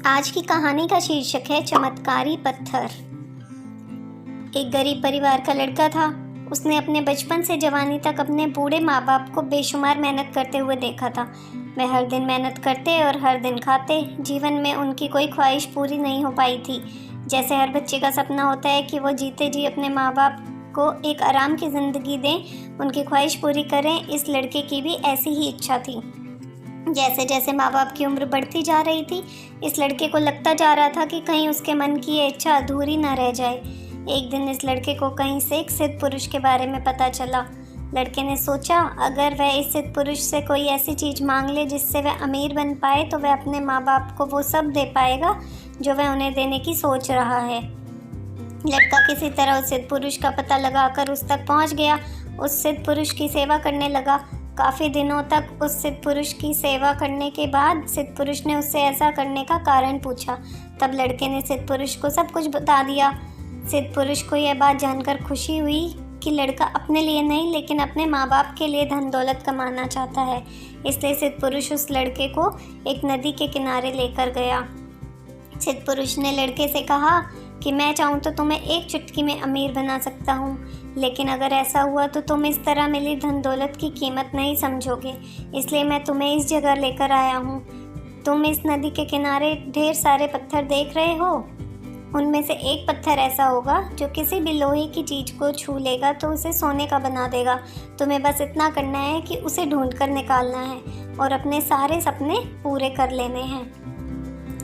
आज की कहानी का शीर्षक है चमत्कारी पत्थर। एक गरीब परिवार का लड़का था। उसने अपने बचपन से जवानी तक अपने बूढ़े माँ बाप को बेशुमार मेहनत करते हुए देखा था। वह हर दिन मेहनत करते और हर दिन खाते। जीवन में उनकी कोई ख्वाहिश पूरी नहीं हो पाई थी। जैसे हर बच्चे का सपना होता है कि वो जीते जी अपने माँ बाप को एक आराम की ज़िंदगी दें, उनकी ख्वाहिश पूरी करें, इस लड़के की भी ऐसी ही इच्छा थी। जैसे जैसे माँ बाप की उम्र बढ़ती जा रही थी, इस लड़के को लगता जा रहा था कि कहीं उसके मन की ये इच्छा अधूरी न रह जाए। एक दिन इस लड़के को कहीं से एक सिद्ध पुरुष के बारे में पता चला। लड़के ने सोचा, अगर वह इस सिद्ध पुरुष से कोई ऐसी चीज़ मांग ले जिससे वह अमीर बन पाए तो वह अपने माँ बाप को वो सब दे पाएगा जो वह उन्हें देने की सोच रहा है। लड़का किसी तरह उस सिद्ध पुरुष का पता लगाकर उस तक पहुँच गया। उस सिद्ध पुरुष की सेवा करने लगा। काफ़ी दिनों तक उस सिद्ध पुरुष की सेवा करने के बाद सिद्ध पुरुष ने उससे ऐसा करने का कारण पूछा। तब लड़के ने सिद्ध पुरुष को सब कुछ बता दिया। सिद्ध पुरुष को यह बात जानकर खुशी हुई कि लड़का अपने लिए नहीं लेकिन अपने माँ बाप के लिए धन दौलत कमाना चाहता है। इसलिए सिद्ध पुरुष उस लड़के को एक नदी के किनारे लेकर गया। सिद्ध पुरुष ने लड़के से कहा कि मैं चाहूँ तो तुम्हें एक चुटकी में अमीर बना सकता हूँ, लेकिन अगर ऐसा हुआ तो तुम इस तरह मिली धन दौलत की कीमत नहीं समझोगे। इसलिए मैं तुम्हें इस जगह लेकर आया हूँ। तुम इस नदी के किनारे ढेर सारे पत्थर देख रहे हो। उनमें से एक पत्थर ऐसा होगा जो किसी भी लोहे की चीज़ को छू लेगा तो उसे सोने का बना देगा। तुम्हें बस इतना करना है कि उसे ढूंढ कर निकालना है और अपने सारे सपने पूरे कर लेने हैं।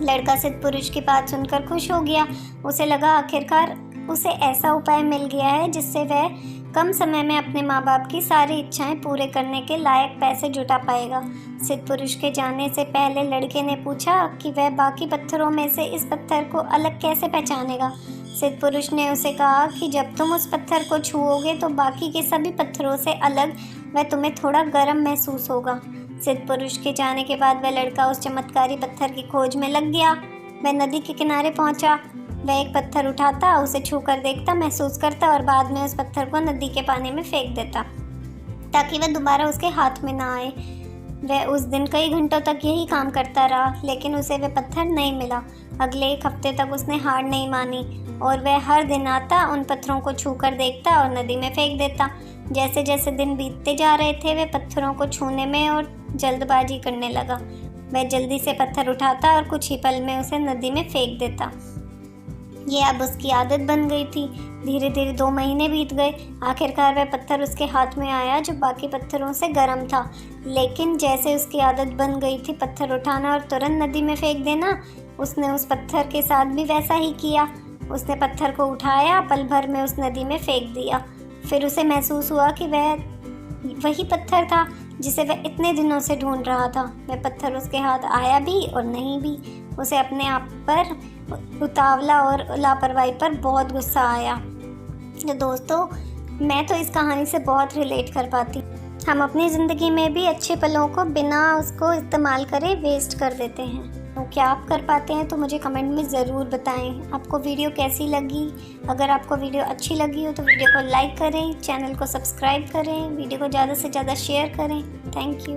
लड़का सिद्ध पुरुष की बात सुनकर खुश हो गया। उसे लगा आखिरकार उसे ऐसा उपाय मिल गया है जिससे वह कम समय में अपने माँ बाप की सारी इच्छाएं पूरे करने के लायक पैसे जुटा पाएगा। सिद्ध पुरुष के जाने से पहले लड़के ने पूछा कि वह बाकी पत्थरों में से इस पत्थर को अलग कैसे पहचानेगा। सिद्ध पुरुष ने उसे कहा कि जब तुम उस पत्थर को छुओगे तो बाकी के सभी पत्थरों से अलग वह तुम्हें थोड़ा गर्म महसूस होगा। सिद्ध पुरुष के जाने के बाद वह लड़का उस चमत्कारी पत्थर की खोज में लग गया। वह नदी के किनारे पहुंचा। वह एक पत्थर उठाता, उसे छूकर देखता, महसूस करता और बाद में उस पत्थर को नदी के पानी में फेंक देता ताकि वह दोबारा उसके हाथ में ना आए। वह उस दिन कई घंटों तक यही काम करता रहा, लेकिन उसे वह पत्थर नहीं मिला। अगले एक हफ्ते तक उसने हार नहीं मानी और वह हर दिन आता, उन पत्थरों को छूकर देखता और नदी में फेंक देता। जैसे जैसे दिन बीतते जा रहे थे, वह पत्थरों को छूने में और जल्दबाजी करने लगा। वह जल्दी से पत्थर उठाता और कुछ ही पल में उसे नदी में फेंक देता। ये अब उसकी आदत बन गई थी। धीरे धीरे 2 महीने बीत गए। आखिरकार वह पत्थर उसके हाथ में आया जो बाकी पत्थरों से गर्म था, लेकिन जैसे उसकी आदत बन गई थी पत्थर उठाना और तुरंत नदी में फेंक देना, उसने उस पत्थर के साथ भी वैसा ही किया। उसने पत्थर को उठाया, पल भर में उस नदी में फेंक दिया। फिर उसे महसूस हुआ कि वह वही पत्थर था जिसे वह इतने दिनों से ढूंढ रहा था। वह पत्थर उसके हाथ आया भी और नहीं भी। उसे अपने आप पर, उतावला और लापरवाही पर बहुत गुस्सा आया। तो दोस्तों, मैं तो इस कहानी से बहुत रिलेट कर पाती। हम अपनी ज़िंदगी में भी अच्छे पलों को बिना उसको इस्तेमाल करे वेस्ट कर देते हैं। तो क्या आप कर पाते हैं? तो मुझे कमेंट में ज़रूर बताएं। आपको वीडियो कैसी लगी? अगर आपको वीडियो अच्छी लगी हो तो वीडियो को लाइक करें, चैनल को सब्सक्राइब करें, वीडियो को ज़्यादा से ज़्यादा शेयर करें। Thank you.